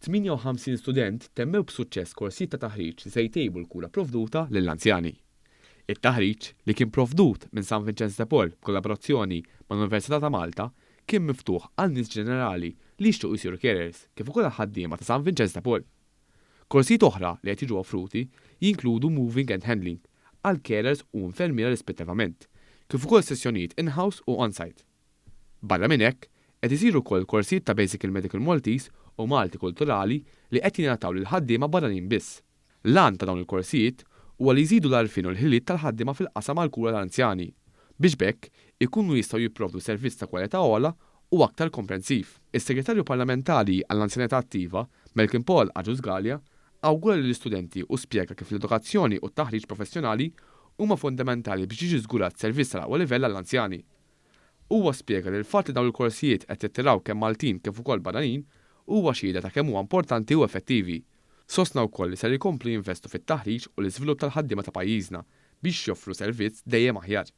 58 student temmew b'suċċess korsijiet ta' taħriġ li se jtejbu l-kura provduta lill-anzjani. It-taħriġ li kien provdut minn San Vincenzo de Paul b'kollaborazzjoni mal-Università ta' Malta kien miftuħ għal nies ġenerali li jixtiequ jsiru carers kif ukoll ħaddiema ta' San Vincenzo de Paul. Korsijiet oħra li qed jiġu offruti jinkludu moving and handling għal carers u infermiera rispettivament, kif ukoll sessjonijiet in-house u on-site. Barra minn hekk, qed isiru wkoll korsijiet ta' Basic Medical Maltese u Malti kulturali li qed jingħataw lil ħaddiema barranin biss. L-għan ta' dawn il-korsijiet huwa li jżidu l-għarfien u l-ħiliet tal-ħaddiema fil-qasam għall-kura tal-anzjani biex bekk ikunu jistgħu jipprovdu servizz ta' kwalità ogħla u aktar komprensiv. Is-Segretarju Parlamentari għall-Anzjanità Attiva, Malcolm Paul Aġużgalja, awgura lill-istudenti u spjega kif l-edukazzjoni u t-taħriġ professjonali huma fundamentali biex jiġi żgurat servizz tal-aqwa livell għall-anzjani. Huwa spjega li l-fatt li dawn il-korsijiet qed jittiraw kemm Maltin kif ukoll barranin huwa xhieda ta' kemm huwa importanti u effettivi. Sostna wkoll li ser jkomplu jinvestu fit-taħriġ u l-iżvilupp tal-ħaddiema ta' pajjiżna biex joffru servizz dejjem aħjar.